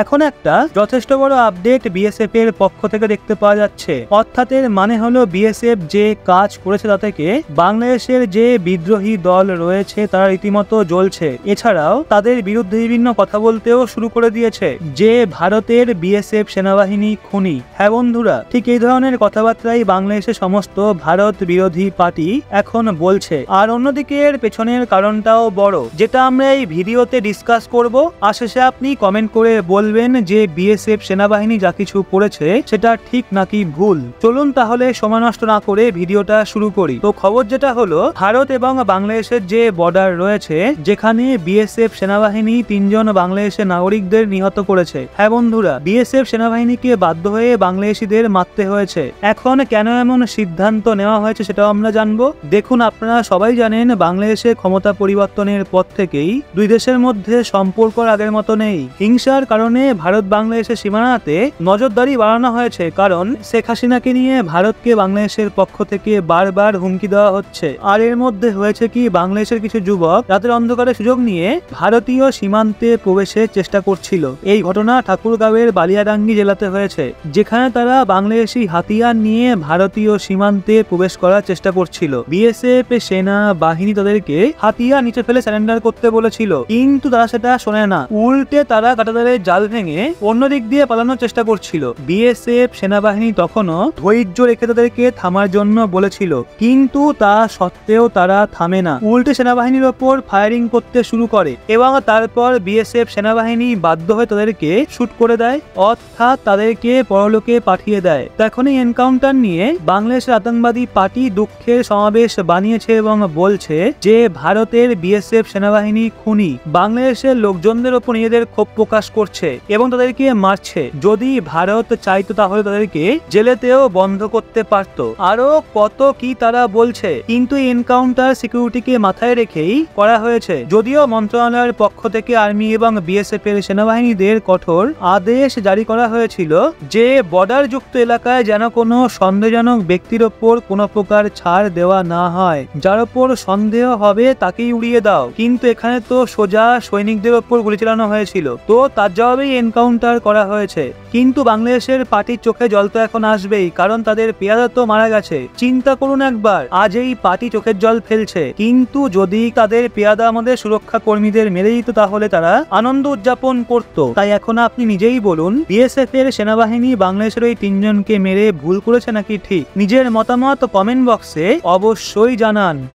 এখন একটা যথেষ্ট বড় আপডেট বিএসএফ এর পক্ষ থেকে দেখতে পাওয়া যাচ্ছে। অর্থাৎ এর মানে হলো বিএসএফ যে কাজ করেছে তা থেকে বাংলাদেশের যে বিদ্রোহী দল রয়েছে তারা রীতিমতো জ্বলছে। এছাড়াও তাদের বিরুদ্ধে বিভিন্ন কথা বলতেও শুরু করে দিয়েছে যে ভারতের বিএসএফ সেনাবাহিনী খুনি। হ্যাঁ বন্ধুরা, ঠিক এই ধরনের কথাবার্তাই বাংলাদেশের সমস্ত ভারত বিরোধী পার্টি এখন বলছে। আর অন্যদিকে এর পেছনের কারণটাও বড়, যেটা আমরা এই ভিডিওতে ডিসকাস করব। আর শেষে আপনি কমেন্ট করে বলবেন যে বিএসএফ সেনাবাহিনী যা কিছু করেছে সেটা ঠিক নাকি ভুল। চলুন তাহলে সময় নষ্ট না করে ভিডিওটা শুরু করি। তো খবর যেটা হলো, ভারত এবং বাংলাদেশের যে বর্ডার রয়েছে যেখানে বিএসএফ সেনাবাহিনী 3 জন বাংলাদেশের নাগরিকদের নিহত করেছে। হ্যাঁ বন্ধুরা, বিএসএফ সেনাবাহিনীকে বাধ্য হয়ে বাংলাদেশিদের মারতে হয়েছে। এখন কেন এমন সিদ্ধান্ত নেওয়া হয়েছে সেটাও আমরা জানবো। দেখুন, আপনারা সবাই জানেন বাংলাদেশে ক্ষমতা পরিবর্তনের পর থেকেই দুই দেশের মধ্যে সম্পর্ক আগের মতো নেই। হিংসার কারণে ভারত বাংলাদেশের সীমানাতে নজরদারি বাড়ানো হয়েছে, কারণ শেখ হাসিনাকে নিয়ে ভারতকে বাংলাদেশের পক্ষ থেকে বারবার হুমকি দেওয়া হচ্ছে। আর এর মধ্যে হয়েছে কি, বাংলাদেশের কিছু যুবক রাতের অন্ধকারে সুযোগ নিয়ে ভারতীয় সীমান্তে প্রবেশের চেষ্টা করছিল। এই ঘটনা ঠাকুরগাঁওয়ের বালিয়াডাঙ্গি জেলাতে হয়েছে, যেখানে তারা বাংলাদেশি হাতিয়ার নিয়ে ভারতীয় সীমান্তে প্রবেশ করার চেষ্টা করছিল। বিএসএফ সেনা বাহিনী তাদেরকে হাতিয়ার নিচে ফেলে সারেন্ডার করতে বলেছিল, কিন্তু তারা সেটা শোনে না। উল্টে তারা কাঁটাতারের জাল ভেঙে অন্য দিক দিয়ে পালানোর চেষ্টা করছিল। বিএসএফ সেনাবাহিনী তখনও ধৈর্য রেখে তাদেরকে থামার জন্য বলেছিল, কিন্তু তা সত্ত্বেও তারা থামে না। উল্টে সেনাবাহিনীর ওপর ফায়ারিং করতে শুরু করে এবং তারপর বিএসএফ সেনাবাহিনী বাধ্য হয়ে তাদেরকে শুট করে দেয়, অর্থাৎ তাদেরকে পরলোকে পাঠিয়ে দেয়। এখন এই এনকাউন্টার নিয়ে বাংলাদেশের আতঙ্কবাদী পার্টি দুঃখের সমাবেশ বানিয়েছে এবং বলছে যে ভারতের বিএসএফ সেনাবাহিনী খুনি। বাংলাদেশের লোকজনদের ওপর নিজেদের ক্ষোভ প্রকাশ করছে এবং তাদেরকে মারছে। যদি ভারত চাইতো তাহলে তাদেরকে জেলেতেও বন্ধ করতে পারত। আরো কত কি তারা বলছে, কিন্তু এই এনকাউন্টার সিকিউরিটিকে মাথায় রেখেই করা হয়েছে। যদিও মন্ত্রণালয়ের পক্ষ থেকে আর্মি এবং বিএসএফ এর সেনাবাহিনীদের কঠোর আদেশ জারি করা হয়েছিল যে বর্ডার যুক্ত এলাকায় যেন কোনো সন্দেহজনক ব্যক্তির ওপর কোনো প্রকার ছাড় দেওয়া না হয়। যার ওপর সন্দেহ হবে তাকেই উড়িয়ে দাও। কিন্তু এখানে তো সোজা সৈনিকদের ওপর গুলি চালানো হয়েছিল, তো তার জবাবেই এনকাউন্টার করা হয়েছে। কিন্তু বাংলাদেশের পার্টির চোখে জল তো এখন আসবেই, কারণ তাদের পেয়াদা তো মারা গেছে। চিন্তা করুন একবার, আজ এই পার্টি চোখের জল ফেলছে, কিন্তু যদি তাদের পেয়াদা আমাদের সুরক্ষা কর্মীদের মেরে দিত তাহলে তারা আনন্দ উদযাপন করত। তাই এখন আপনি নিজেই বলুন, বিএসএফ এর সেনাবাহিনী বাংলাদেশের ওই 3 জনকে মেরে ভুল করেছে নাকি ঠিক? নিজের মতামত কমেন্ট বক্সে অবশ্যই জানান।